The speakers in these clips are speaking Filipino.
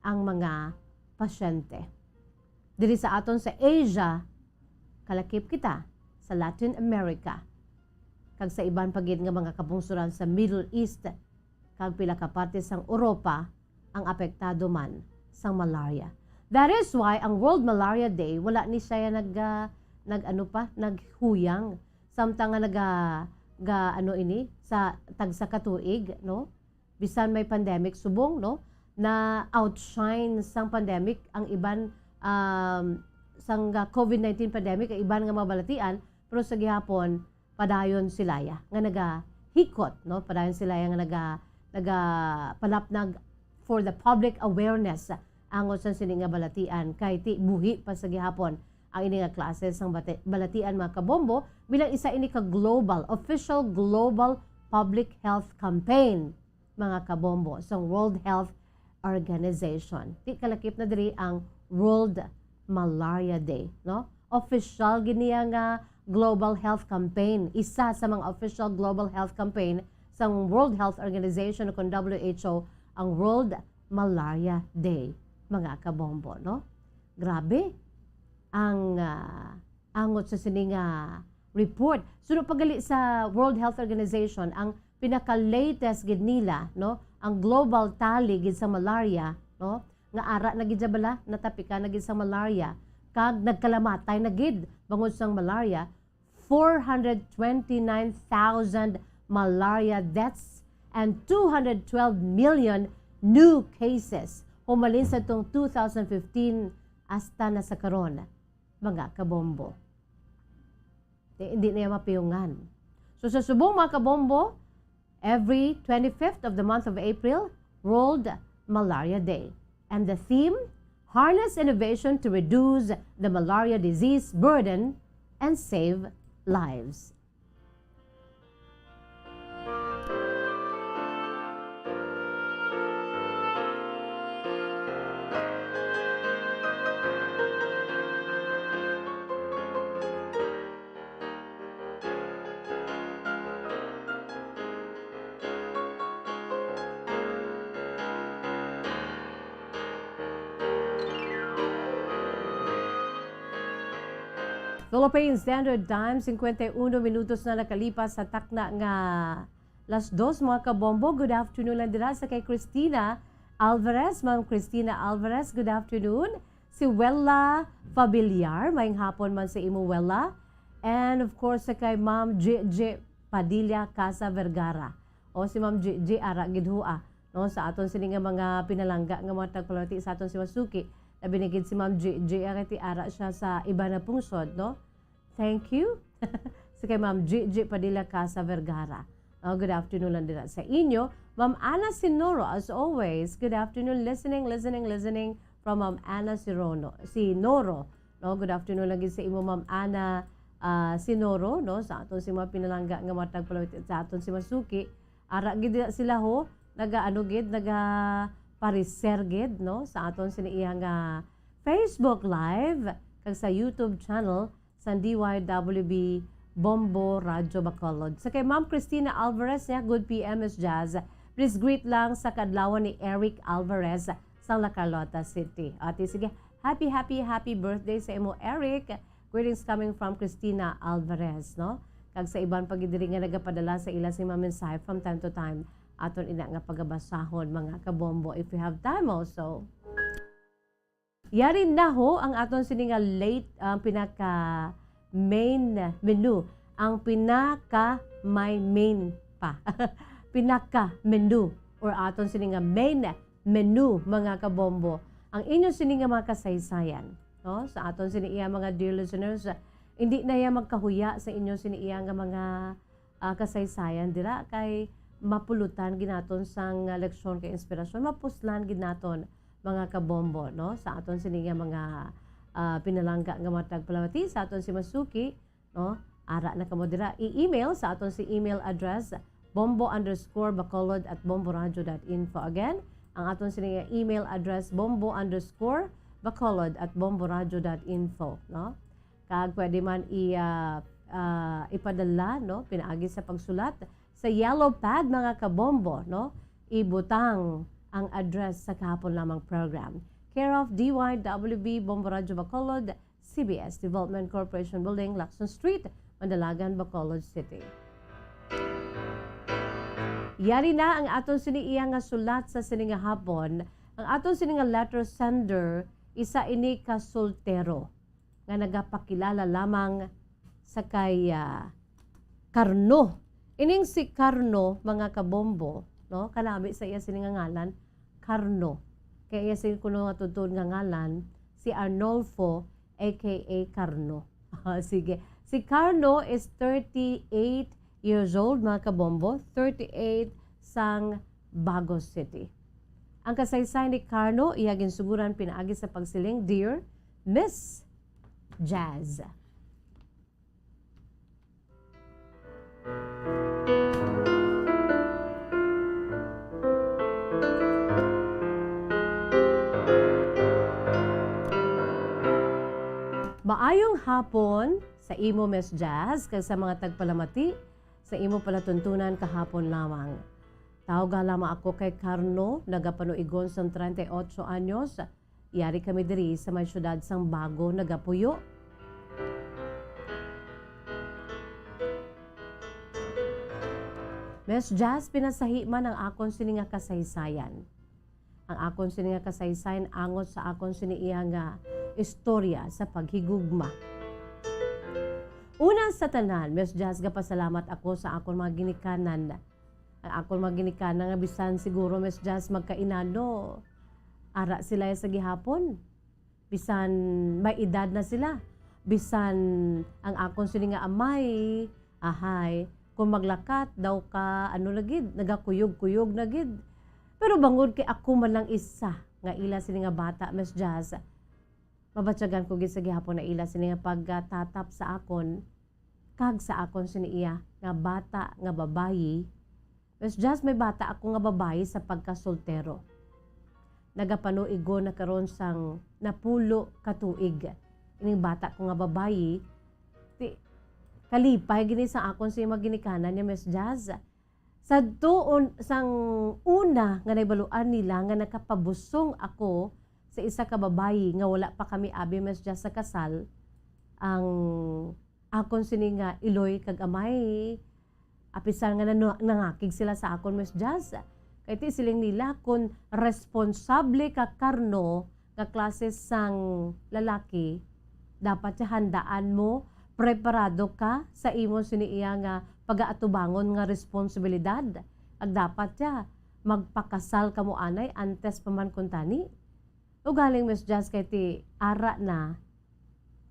ang mga pasyente. Diri sa aton sa Asia, kalakip kita sa Latin America, kag sa iban pagid nga mga kabungsuran sa Middle East, kag pila ka parte sang Europa ang apektado man sang malaria. That is why ang World Malaria Day wala ni siya naghuyang samtang nga sa tagsa katuig, no? Bisan may pandemic subong, no? Na outshine sang pandemic ang iban sang COVID-19 pandemic ang iban nga mabalatian, pero sa gihapon padayon silaya nga nagahikot, no? Padayon silaya nga palapnag for the public awareness angot sa sini nga balatian kay ti buhi pa sa gihapon ang ini nga klase sang balatian mga kabombo bilang isa ini ka official global public health campaign mga kabombo sa World Health Organization. Ti kalakip na diri ang World Malaria Day, no? Official giniya nga global health campaign, isa sa mga official global health campaign sa World Health Organization o WHO ang World Malaria Day, mga kabombo, no? Grabe ang angot sa sining report. Sunod pagali sa World Health Organization ang pinaka-latest gid nila, no? Ang global tally gid sa malaria, no? Nga ara na gid bala natapika na gid sa malaria kag nagkalamatay na gid bangod sang malaria 429,000 malaria deaths and 212 million new cases humalin sa tong 2015 hasta na sa karon mga kabombo. Hindi na mapiyungan. So sa subong mga kabombo, every 25th of the month of April, World Malaria Day. And the theme, harness innovation to reduce the malaria disease burden and save lives. Philippine Standard Time, 51 minutos na nakalipas sa takna nga las 2 mga kabombo. Good afternoon lang dira sa kay Cristina Alvarez. Ma'am Cristina Alvarez, good afternoon. Si Wella Fabiliar, maying hapon man sa imo Wella. And of course sa kay Ma'am J. Padilla Casa Vergara. O si Ma'am J. Ara Gidhua, no, sa aton sini nga mga pinalangga nga mga tagpalati sa aton si Masuki. Binigid si Ma'am J. Ara siya sa iba na pungsod, no? Thank you. Sa kay Ma'am J. Padilla Casa Vergara. Good afternoon lang din sa inyo. Ma'am Ana Sinoro, as always, good afternoon. Listening from Ma'am Ana Sinoro. No, good afternoon lang sa imo Ma'am Ana Sinoro, no? Sa aton si mga pinalangga nga matag palawit sa aton si Masuki. Ara gid sila ho, parisergid, no, sa aton siniiyang Facebook Live kag sa YouTube channel sa DYWB Bombo Radyo Bacolod. Sa kay Ma'am Cristina Alvarez, good PM is Jazz. Please greet lang sa kadlawan ni Eric Alvarez sa La Carlota City. Ate, sige, happy birthday sa imo Eric. Greetings coming from Cristina Alvarez, no? Kag sa iban pagidiri nga nagapadala sa ila si mga mensahe from time to time aton ina nga pagabasahon mga kabombo if you have time also. Yari na ho ang aton sini nga late pinaka main menu, ang pinaka may main pa. Pinaka menu or aton sini nga main menu mga kabombo. Ang inyo sini nga mga kasaysayan, no? Sa aton sini iya mga dear listeners, hindi na ya magkahuya sa inyo sini iya nga mga kasaysayan dira kay mapulutan ginaton sang leksyon kay inspirasyon, mapuslan ginaton mga kabombo, no, sa aton sini nga mga pinalangga nga matag palawati sa aton si Masuki, no, ara na kamo dira i-email sa aton si email address bombo_bacolod@bomboradio.info. Again, ang aton sini nga email address bombo_bacolod@bomboradio.info, no. Kag pwede man ipadala, no, pinaagi sa pagsulat sa yellow pad mga kabombo, no, ibutang ang address sa kahapon lamang program. Care of DYWB Bombo Radyo Bacolod, CBS Development Corporation Building, Lacson Street, Mandalagan, Bacolod City. Yari na ang aton siniiyang nga sulat sa sininga hapon. Ang aton sininga letter sender, isa ini ka soltero nga nagapakilala lamang sa kay Carno. Ining si Carno, mga kabombo, no? Kanami sa iya sininga ngalan, Carno. Kaya iya sin kuno nga tutun nga ngalan, si Arnolfo, aka Carno. Sige. Si Carno is 38 years old, mga kabombo, 38 sang Bagos City. Ang kasaysay ni Carno, iyagin suguran pinaagi sa pagsiling, Dear Miss Jazz. Maayong hapon sa imo, Miss Jazz, kag sa mga tagpalamati sa imo palatuntunan kahapon lamang. Tawag lamang ako kay Carno, nagapanuigon sang 38 anyos. Iyari kami diri sa may syudad sang Bago, nagapuyo. Miss Jazz, pinasahi man ang akon sininga kasaysayan. Ang akon sininga kasaysayan angot sa akon siniiya nga istorya sa paghigugma. Una sa tanan, Miss Jazz, gapasalamat ako sa akon mga ginikanan. Ang akon mga ginikanan nga bisan siguro, Miss Jazz, magkainano. Ara sila sa gihapon. Bisan may edad na sila. Bisan ang akon sininga amay, ahay, kung maglakat daw ka, ano lagid, nagakuyog-kuyog na gid. Pero bangod kay ako man lang isa, nga ila sini nga bata, Miss Jazz. Mabatyagan ko gid sa gihapon na ila sini nga pagtatap sa akon, kag sa akon sini iya, nga bata, nga babayi. Miss Jazz, may bata ako nga babayi sa pagkasoltero. Nagapanuigo na karon sang napulo katuig. Ining bata ko nga babayi, kalipay gini sa akon sa maginikanan niya, Miss Jazz. Sa doon, sang una nga naibaluan nila nga nakapabusong ako sa isa ka babayi nga wala pa kami abi, Miss Jazz, sa kasal, ang akon sini nga iloy kag amay, apisan nga nangakig sila sa akon, Miss Jazz. Kaya ti siling nila kung responsable ka Carno nga klase sang lalaki, dapat siya handaan mo, preparado ka sa imong siniiya nga pag-aatubangon nga responsibilidad. Ag dapat siya magpakasal ka mo anay antes pa man kuntani. O galing, Miss Jazz, kay ti ara na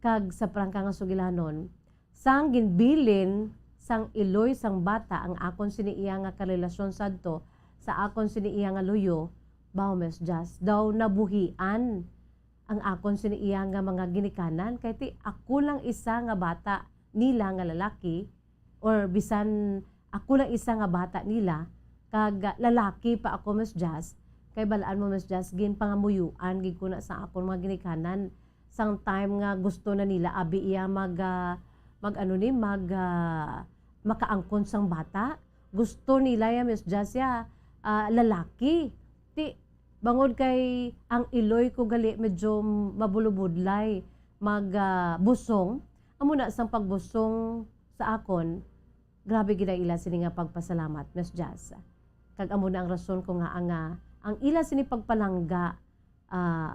kag sa prangka nga sugilanon, sang ginbilin sang iloy sang bata ang akon siniiya nga karelasyon sadto sa akon siniiya nga luyo, baw, Miss Jazz, daw nabuhian ang akon siniiya nga mga ginikanan. Kay ti ako lang isa nga bata nila nga lalaki, or bisan ako lang isa nga bata nila, kag lalaki pa ako, Miss Jazz. Kay balaan mo, Miss Jazz, gin pangamuyuan gid ko na sa akon mga ginikanan. Sang time nga gusto na nila abi iya makaangkon sang bata. Gusto nila ya, Miss Jazz, ya lalaki. Ti bangod kay ang iloy ko gali medyo mabulubudlay, busong. Amo na sang pagbusong sa akon, grabe gid ila sini nga pagpasalamat, Miss Jazz. Kag amo na ang rason ko nga ang ila sini pagpalangga,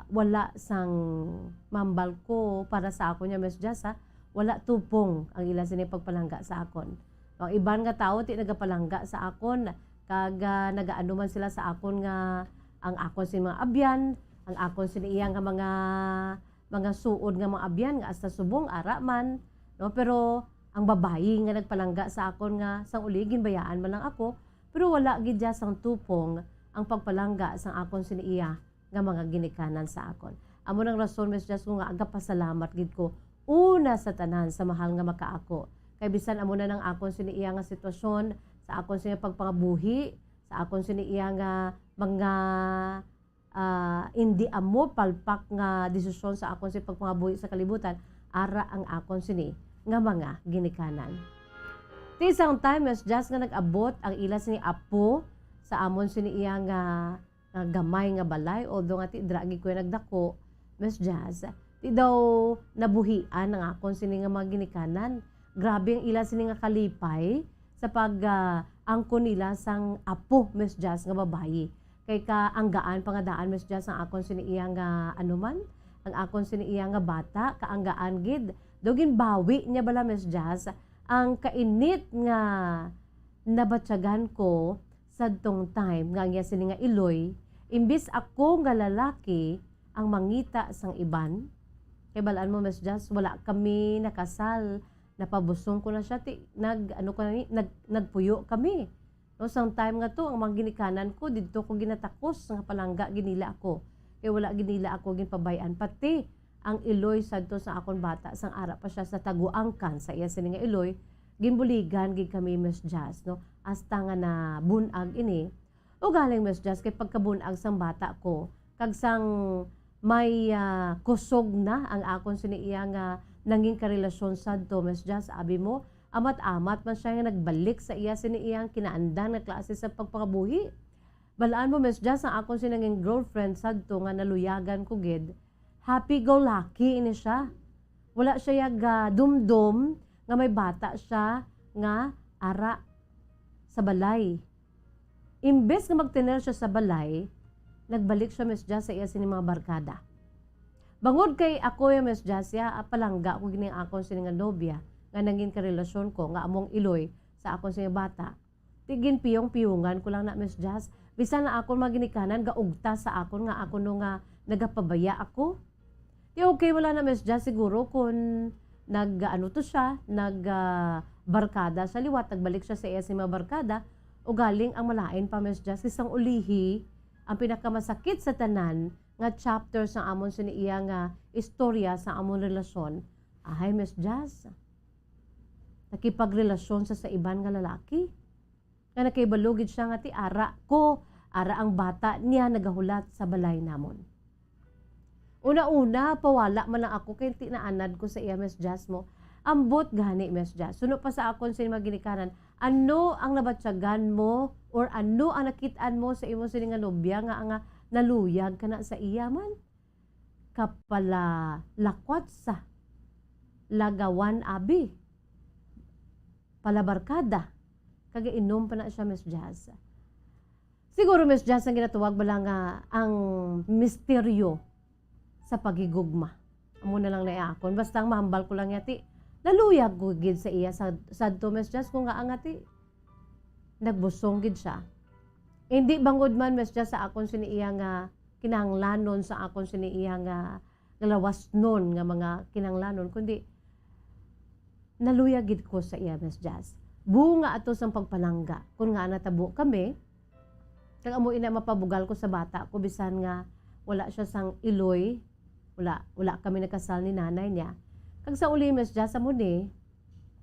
wala sang mambal ko para sa akon niya, Miss Jazz, ha? Wala tupong ang ila sini pagpalangga sa akon. Ang iban nga tao ti nagapalangga sa akon, kag nagaano man sila sa akon nga ang akon sin mga abyan, ang akon sin iya nga mga suod nga mga abyan nga hasta subong ara man, no? Pero ang babayi nga nagpalangga sa akon nga sang uligin bayaan man lang ako, pero wala gid ja sang tupong ang pagpalangga sang akon sin iya nga mga ginikanan sa akon. Amo nang rason, Miss Jazz, ko nga agapasalamat gid ko una sa tanan sa mahal nga makaako. Kay bisan amo na nang akon sin iya nga sitwasyon, sa akon sin pagpangabuhi, sa akon sin iya nga mga hindi amo palpak nga desisyon sa akon sin pagpangabuhi sa kalibutan, ara ang akon sini nga mga ginikanan. Ti isang time, Miss Jazz, nga nag-abot ang ila sini apo sa amon sini iya nga gamay nga balay, although nga ti dragi ko nagdako, Miss Jazz, ti daw nabuhian ang akon sini nga mga ginikanan. Grabe ang ila sini nga kalipay sa pag angkon nila sang apo, Miss Jazz, nga babayi. Kay kaanggaan pangadaan, Miss Jazz, ang akon sini iya nga anuman, ang akon sini iya nga bata, kaanggaan gid. Dogin bawi niya bala, Miss Jazz, ang kainit nga nabatyagan ko sa tong time nga niya sini nga iloy, imbis ako nga lalaki ang mangita sang iban. Kay balaan mo, Miss Jazz, wala kami nakasal, napabusong ko na siya, nagpuyo kami. No, sang time nga to, ang mga ginikanan ko, dito ko ginatakos, nga palangga, ginila ako. Kaya wala ginila ako, ginpabayan. Pati, ang iloy sadto sa akon bata, sang ara pa siya sa taguangkan, sa iya sini nga iloy, ginbuligan, gid kami, Miss Jazz, no? Hasta nga na bunag ini. O galing, Miss Jazz, kay pagkabunag sang bata ko, kag sang may kusog na ang akon sini iya nga nanging karelasyon sadto, Miss Jazz, abi mo, amat-amat man siya nga nagbalik sa iya sini iyang kinaandan nga klase sa pagpakabuhi. Balaan mo, Miss Jazz, ang akon sini nanging girlfriend sadto nga naluyagan ko gid, happy-go-lucky ini siya. Wala siya dumdum nga may bata siya nga ara sa balay. Imbes nga magtener siya sa balay, nagbalik siya, Miss Jazz, sa iya sini mga barkada. Bangod kay ako yung Miss Jazz, palangga ko gining akon sini nga nobya, nga nanging karelasyon ko, nga among iloy sa akon sini bata. Tigin piyong-piyungan ko lang na, Miss Jazz. Bisan na akon maginikanan, gaugta sa akon nga ako no nga nagapabaya ako. Di okay, wala na, Miss Jazz, siguro kung to siya, barkada sa liwat, nagbalik siya sa iya sini mga barkada, o galing ang malain pa, Miss Jazz, isang ulihi, ang pinakamasakit sa tanan nga chapter sa amon sini iya nga istorya sa amon relasyon. Ahay, Miss Jazz, nakipagrelasyon sa iban nga lalaki. Nga nakaibalugid siya nga ti ara ko, ara ang bata niya nagahulat sa balay namon. Una-una, pawala man lang ako kay tinaanad ko sa iya, Miss Jazz mo. Ambot gani, Miss Jazz. Suno pa sa akon sa mga ginikanan, ano ang nabatyagan mo or ano ang nakitaan mo sa imo sini nga nobya nga naluyag ka na sa iya man? Kapala lakwat sa lagawan abi. Palabarkada. Kaya inom pa na siya, Miss Jazz. Siguro, Miss Jazz, ang ginatuwag ba lang ang misteryo sa pagigugma. Amo na lang na akon. Basta ang mahambal ko lang yati, naluyag ko gid sa iya sadto, Miss Jazz, kung nga angati nagbusong gid siya. Hindi bangod man, Miss Jazz, sa akon sini iya nga kinahanglanon, sa akon sini iya nga lawas nun nga mga kinahanglanon, kundi naluyag gid ko sa iya, Miss Jazz. Bunga ato sang pagpalangga. Kung nga natabo kami, kag amo ina mapabugal ko sa bata ko, bisan nga wala siya sang iloy, wala kami nakasal ni nanay niya. Kag sa uli, Miss Jazz, amo ni,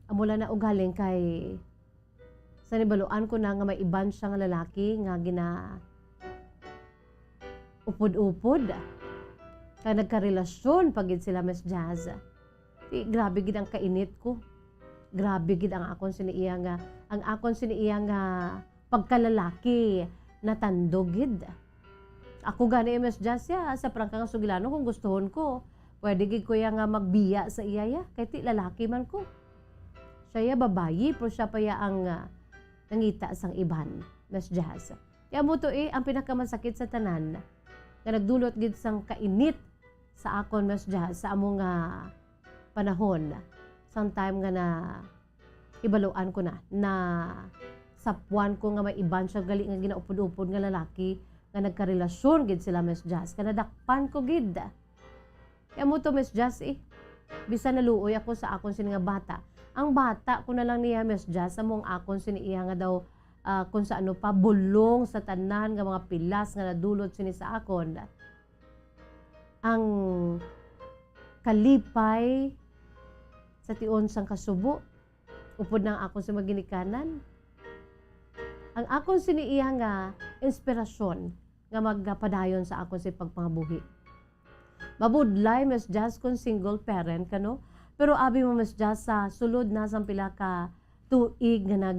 amo lang na ugaling kay sa nibaluan ko na nga may iban siya nga lalaki nga gina upod-upod. Kaya nagkarelasyon pagid sila, Miss Jazz. Grabe gid ang kainit ko. Grabe gid ang akon sini iya nga, ang akon sini iya nga pagkalalaki natandog gid. Ako gani, Miss Jazz, sa prangkang sugilano, kung gustuhon ko, pwede gid ko nga magbiya sa iya kay ti lalaki man ko. Siya babayi, pero siya pa ang nangita sang iban, Miss Jazz. Kaya mo to ang pinakamasakit sa tanan, na nagdulot gid sang kainit sa akon, Miss Jazz, sa among panahon. Sometime nga na ibaluan ko na sapuan ko nga may iban siya gali nga ginaupod-upod nga lalaki nga nagkarelasyon gid sila, Miss Jazz. Kanadakpan ko gid. Kaya mo to, Miss Jazz, bisan naluoy ako sa akon sini nga bata. Ang bata ko na lang niya, Miss Jazz, among akon sini iya nga daw kung sa ano pa, bulong sa tanan nga mga pilas nga nadulot sini sa akon. Ang kalipay sa tion sang kasubo, upod ng akon sa maginikanan. Ang akon sini iya nga inspirasyon nga magpadayon sa akon sa pagpangabuhi. Mabudlay, Miss Jazz, kung single parent ka, no? Pero abi mo, Miss Jazz, sa sulod na sang pila ka tuig nga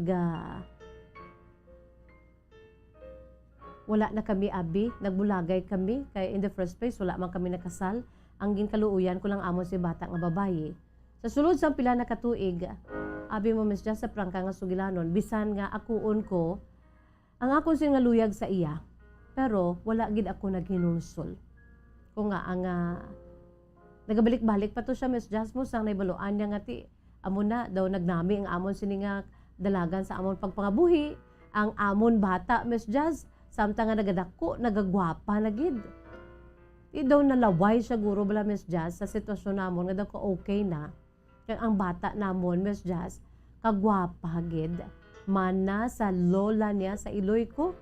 wala na kami abi, nagbulagay kami, kaya in the first place, wala man kami nakasal. Ang ginkaluuyan ko lang amon si bata nga babaye. Sa sulod sa pila na katuig, abi mo Miss Jazz sa prangka nga sugilanon, bisan nga akuon ko, ang akon sin nga luyag sa iya, pero wala gid ako naghinulsol. Kung nga ang nagabalik-balik pa to siya Miss Jazz mo sang naibaluan niya nga ti amo na daw nagnami ang amon sini nga dalagan sa amon pagpangabuhi, ang amon bata Miss Jazz samtang nga nagadako nagagwapa na gid. Di daw nalaway siya guro bala Miss Jazz sa sitwasyon namon nga daw ko okay na. Kaya ang bata namon Miss Jazz kagwapa gid. Mana sa lola niya sa iloy ko.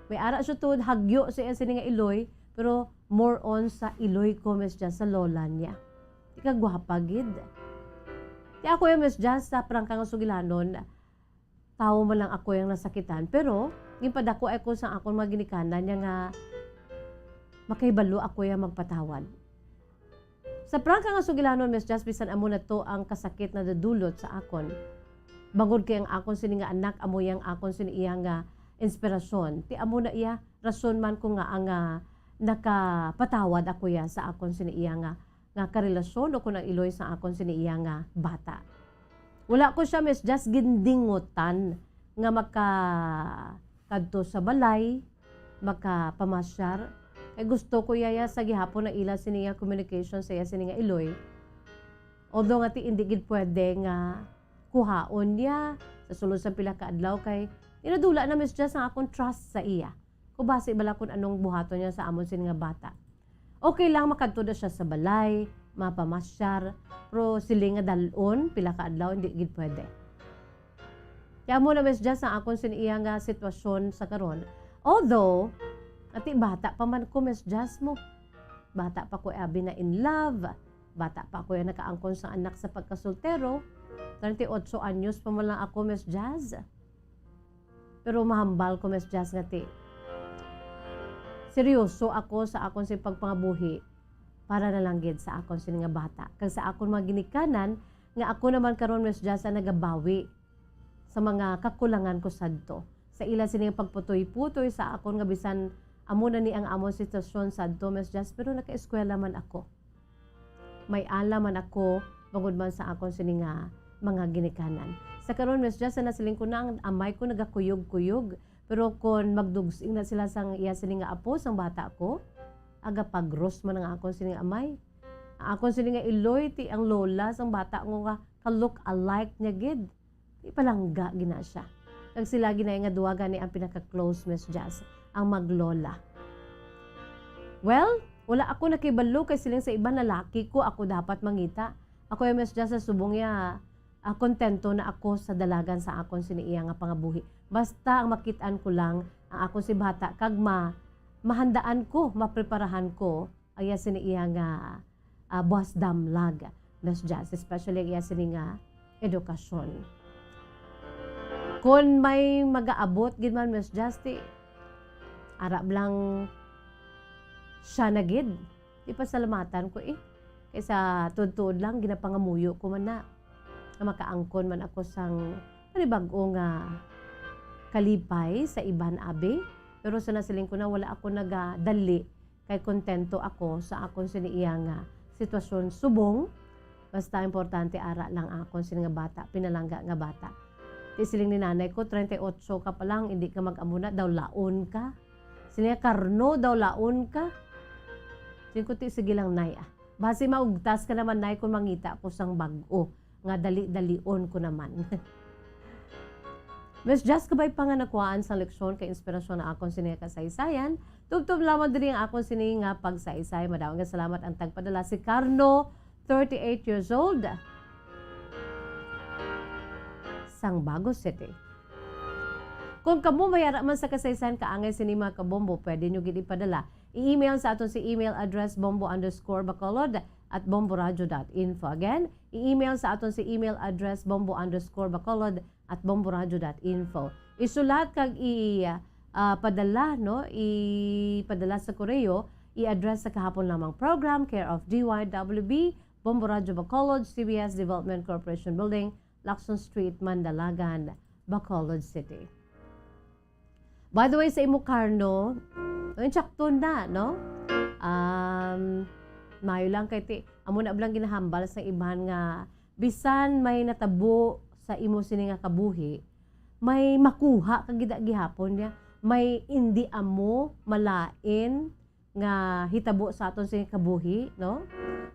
May ara siya tuod hagyo siya sini nga iloy pero more on sa iloy ko Miss Jazz sa lola niya. Di kagwapa gid. Di ako yung Miss Jazz sa prangka nga sugilanon, tao man lang ako yung nasakitan. Pero, yung padako ako sa akong mga ginikanan niya nga makaibalo ako yung magpatawad. Sa prangka nga sugilanon, Miss Jazz, bisan amo na to ang kasakit na dadulot sa akon. Bangod kay ang akon sini nga anak, amo yung akon sini iya nga inspirasyon. Ti amo na iya, rason man ko nga ang nakapatawad ako ya sa akon sini iya nga karelasyon o kung ang iloy sa akon sini iya nga bata. Wala ko siya Miss Jazz gindingutan nga makakadto sa balay, makapamasyar. Kay gusto ko yaya sa gihapon na ila siniya communication sa iya sini nga iloy. Although nga ti hindi gid pwede nga kuhaon niya sa sulod sa pila ka adlaw kay inadula na Miss Jazz ang akong trust sa iya. Kung base bala kung anong buhaton niya sa amon sini nga bata. Okay lang makadto na siya sa balay, mapamasyar, pero sili nga dalon, pila ka adlaw, hindi gid pwede. Kaya mo na Miss Jazz ang akong siniya nga sitwasyon sa karon. Although, ati bata pa man ko Miss Jazz mo. Bata pa ko abi na in love. Bata pa ako yung nakaangkon sa anak sa pagkasoltero. 38 anyos pa man lang ako Miss Jazz. Pero mahambal ko Miss Jazz nga ti. Seryoso ako sa akon sa pagpangabuhi para na lang gid sa akon sini nga bata. Kag sa akon mga ginikanan nga ako naman karon Miss Jazz nagabawi sa mga kakulangan ko sadto. Sa ila sini nga pagputoy-putoy sa akon nga bisan amo na ni ang amon sitwasyon sadto Miss Jazz pero naka-eskwela man ako. May alam man ako bangod man sa akon sini nga mga ginikanan. Sa karon Miss Jazz na siling ko na ang amay ko nagakuyog-kuyog. Pero kung magdugsing na sila sang iya sini nga apo sang bata ko, aga pagros man ang akon sini nga amay. Ang akon sini nga iloy ti ang lola sang bata ko nga ka-look alike niya gid. Di palangga gina siya. Kag sila ginay nga duwa gani ang pinaka-close Miss Jazz, ang maglola. Well, wala ako nakibalo kay siling sa ibang lalaki ko ako dapat mangita. Ako yung Miss Jazz sa subong ya kontento na ako sa dalagan sa akon sini iya nga pangabuhi. Basta ang makitaan ko lang ang ako si bata kag mahandaan ko, mapreparahan ko aya sini iya nga boss damlag Miss Jazz, especially iya sini nga edukasyon. Kung may mag-aabot gid man Miss Jazz ti arab lang siya na gid. Di pasalamatan ko kaysa tuod-tuod lang ginapangamuyo ko man na makaangkon man ako sang panibag-o nga kalipay sa iban abi. Pero sa nasiling ko na wala ako nagadali kay kontento ako sa akon siniiya nga sitwasyon subong. Basta importante ara lang akon sini nga bata, pinalangga nga bata. Di siling ni nanay ko 38 ka pa lang hindi ka mag-amuna daw laon ka. Siniya karno daw laon ka. Sin ko ti sige lang nay Base maugtas ka naman nay kung mangita ko sang bag-o nga dali-dalion ko naman. Miss Jazz kabay pa nga nakuhaan sa leksyon kay inspirasyon na akong sini kasaysayan. Tubtub lamang din ang akong sini nga pagsaysay. Madawang nga salamat ang tagpadala si Carno, 38 years old. Sang Bagos City. Kung kamo mayara man sa kasaysayan kaangay sini mga kabombo, pwede nyo gid ipadala. I-email sa aton si email address bombo_bacolod@bomboradio.info. Again, i-email sa aton si email address bombo_bacolod@bomboradio.info. Isulat kag padala no, ipadala sa koreo, i-address sa kahapon lamang program, care of DYWB, Bombo Radio Bacolod, CBS Development Corporation Building, Lacson Street, Mandalagan, Bacolod City. By the way, sa imo karno, tsakto na, no? Mayo lang kay ti, amo na blang ginahambal sa iban nga, bisan may natabo sa imo sini nga kabuhi, may makuha kag gihapon niya, may hindi amo malain nga hitabo sa aton sini kabuhi, no?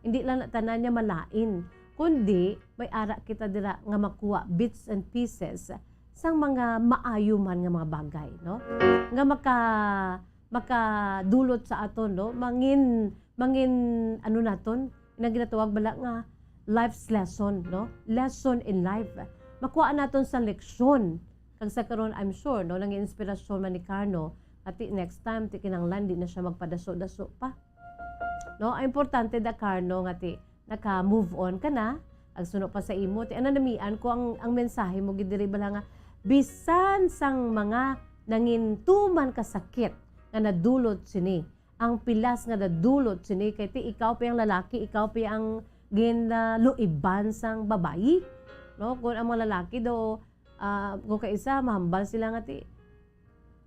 Hindi lang tanan niya malain, kundi may ara kita dira nga makuha bits and pieces sang mga maayo man nga mga bagay, no? Nga makadulot sa aton, no? Mangin ano naton, inang ginatawag bala nga life's lesson, no? Lesson in life. Makuha naton sa leksyon. Kag sa karon I'm sure, no, nang inspirasyon man ni Carno, ati next time ti kinanglan di na siya magpadaso-daso pa. No, ang importante da Carno nga ti naka-move on ka na, ag suno pa sa imo ti ananamian ko ang mensahe mo gid diri bala nga bisan sang mga nangintuman ka sakit nga nadulot sini. Ang pilas nga nadulot sini kay ti ikaw pa ang lalaki, ikaw pa ang ginluiban sang babayi. No, kung ang mga lalaki do kung kaisa mahambal sila nga ti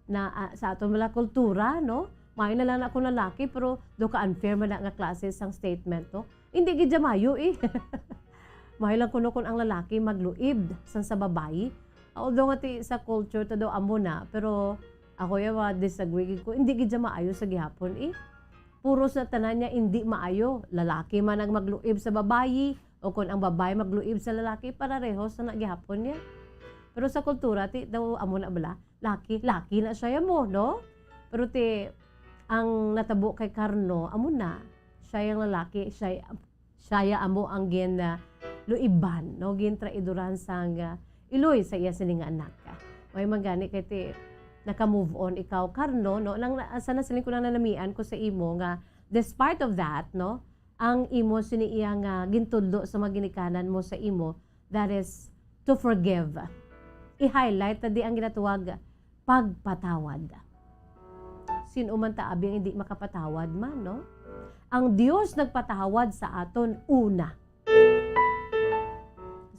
na sa aton wala kultura, no? May na lang ako lalaki pero do ka unfair man nga klase sang statement, no? Hindi gid mayo May lang kuno kun ang lalaki magluib sang sa babayi. Although nga ti sa culture ta do amo na, pero ako ya disagree ko, hindi gid maayo sa gihapon Puro sa tanan niya hindi maayo. Lalaki man ang magluib sa babayi o kung ang babae magluib sa lalaki, pararehos na gihapon niya. Pero sa kultura, ti daw amo na bala, laki na siya mo, no? Pero ti, ang natabo kay Carno, amo na, siya yung lalaki, siya amo ang luiban, no? Traidoran sang iloy sa iya sining anak. May magani kay ti, naka-move on ikaw, Carno, no? Sana siling ko nang nanamian ko sa imo nga, despite of that, no? Ang imo sini iya nga gintudlo sa mga ginikanan mo sa imo, that is to forgive. I-highlight na di ang ginatuwag pagpatawad. Sino man taabi ang hindi makapatawad man, no? Ang Diyos nagpatawad sa aton una.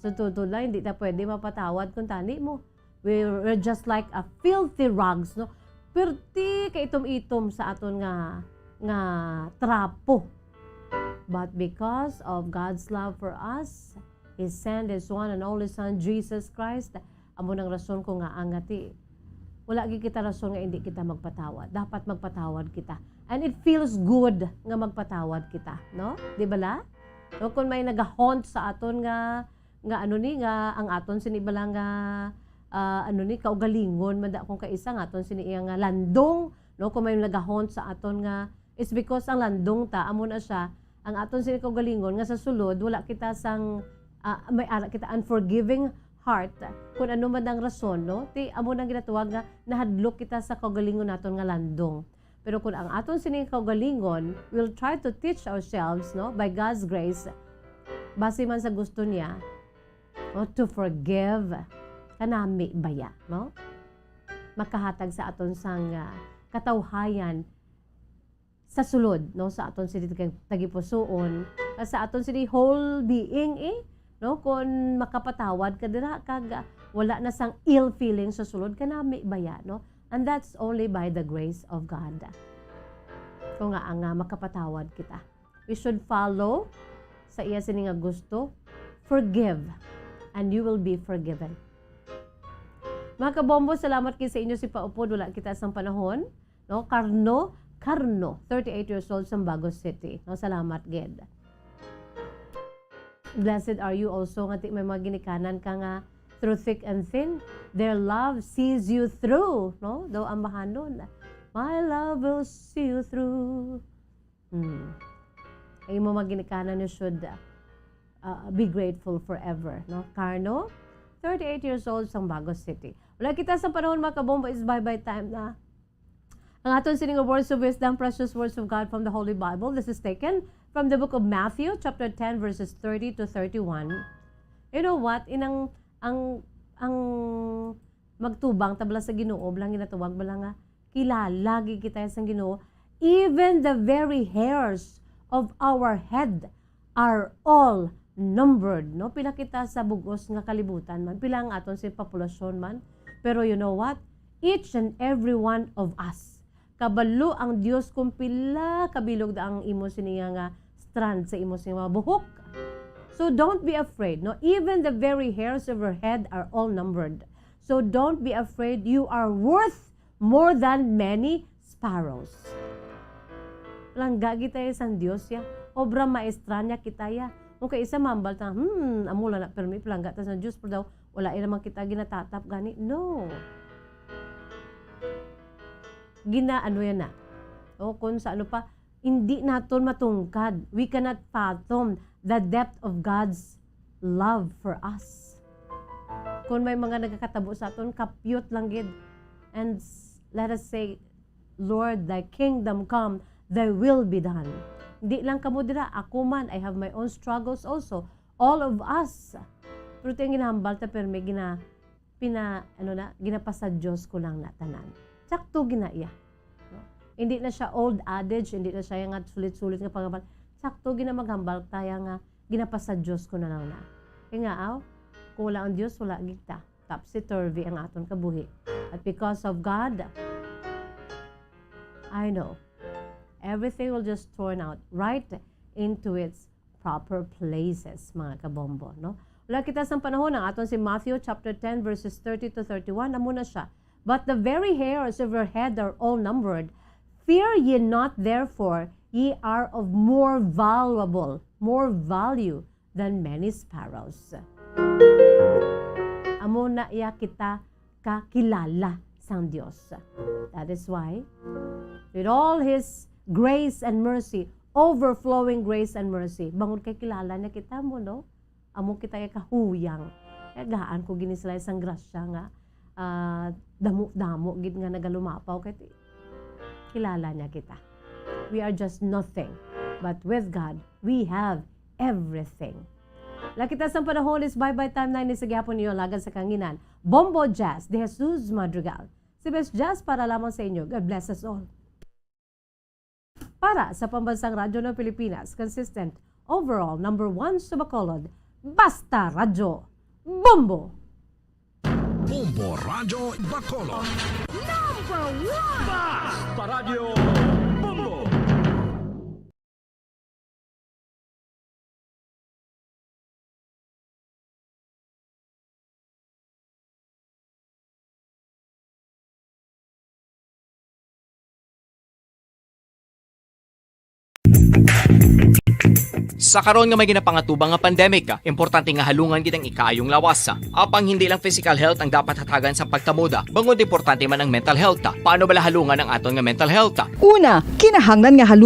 So tutula, hindi na pwede mapatawad kung tani mo. We're just like a filthy rags, no? Perti ka itom-itom sa aton nga trapo. But because of God's love for us, He sent His one and only Son, Jesus Christ. Amo nang rason ko nga angati. Wala gi kita rason nga hindi kita magpatawad. Dapat magpatawad kita. And it feels good nga magpatawad kita, no? Di ba la? No, kung may nagahaunt sa aton nga ang aton sinibala nga kaugalingon manda kung kaisa nga aton sini iya nga landong, no? Kung may nagahaunt sa aton nga it's because ang landong ta amo na siya ang aton sini kaugalingon nga sa sulod wala kita sang may ara kita unforgiving heart, kung ano man ang rason, no? Ti amo nang ginatuwag nga nahadlok kita sa kaugalingon naton nga landong. Pero kung ang aton sining kaugalingon, we'll try to teach ourselves, no, by God's grace, base man sa gusto niya, no, to forgive kanami baya, no? Makahatag sa aton sang katawhayan sa sulod, no, sa aton sini tagipusoon, sa aton sini whole being no, kung makapatawad ka dira kag wala na sang ill feeling sa sulod kanami baya, no? And that's only by the grace of God. Kung nga makapatawad kita. We should follow sa iya sini nga gusto, forgive and you will be forgiven. Mga kabombo, salamat kayo sa inyo si Paupod, wala kita sang panahon, no? Carno, 38 years old sa Bagos City. No, salamat gid. Blessed are you also nga may mga ginikanan ka nga through thick and thin. Their love sees you through, no? Daw ang mahanon. My love will see you through. Ay mo mga ginikanan you should be grateful forever, no? Carno, 38 years old sa Bagos City. Wala kita sa panahon mga kabomba is bye-bye time na. Ang aton sining words of wisdom, precious words of God from the Holy Bible. This is taken from the book of Matthew, chapter 10, verses 30 to 31. You know what? Ang magtubang tabla sa Ginoo, lang ginatawag bala nga kilala gi kita sa Ginoo. Even the very hairs of our head are all numbered, no? Pila kita sa bugos nga kalibutan man, pila ang aton si populasyon man. Pero you know what? each and every one of us. Kabalo ang Dios kung pila kabilog da ang imo siniya nga strand sa imo siniya mga buhok. So don't be afraid. No, even the very hairs of your head are all numbered. So don't be afraid. You are worth more than many sparrows. Langga kita sa Dios ya. Obra maestra niya kita ya. Kung kay isa mambal ta, amula na permi palangga ta sa Dios pero daw wala naman kita ginatatap gani. No. Ano yan na. O kung sa ano pa, hindi naton matungkad. We cannot fathom the depth of God's love for us. Kung may mga nagkakatabo sa aton, kapyot lang gid. And let us say, Lord, thy kingdom come, thy will be done. Hindi lang kamo dira, ako man, I have my own struggles also. All of us. Pero ito yung ginahambal ta, pero may ginapasa Diyos ko lang natanan. Sakto ginaiya. No? Hindi na siya old adage, hindi na siya yung sulit-sulit nga pangabal. Sakto ginamaghambal tayo nga ginapasa Diyos ko na lang na. Kaya nga, kung wala ang Diyos, wala gita. Topsy-turvy ang aton kabuhi. At because of God, I know, everything will just turn out right into its proper places, mga kabombo. No? Wala kita sa panahon ng aton si Matthew chapter 10 verses 30 to 31. Amo na siya. But the very hairs of your head are all numbered. Fear ye not, therefore, ye are of more value than many sparrows. Amo na iya kita kakilala sang Diyos. That is why, with all His grace and mercy, overflowing grace and mercy, bangon kay kilala na kita mo, no? Amo kita kahuyang. Gaan ko ginislay sang grasya nga, damo-damo gid nga nagalumapaw kay kilala niya kita. We are just nothing, but with God we have everything. Lakita sa panahon is bye-bye time na sa gyapon niyo lagan sa kanginan. Bombo Jazz de Jesus Madrigal. Si Best Jazz para lamang sa inyo. God bless us all. Para sa pambansang radyo ng Pilipinas, consistent overall number 1 sa Bacolod, Basta Radyo Bombo. Bombo Radyo Bacolod. Number 1! Basta Radyo Bombo. Sa karon nga may ginapangatubang nga pandemic, importante nga halungan gid ang ikaayong lawas. Apang hindi lang physical health ang dapat hatagan sa pagtamuda, bangod importante man ang mental health. Paano bala halungan ang aton nga mental health? Una, kinahanglan nga halungan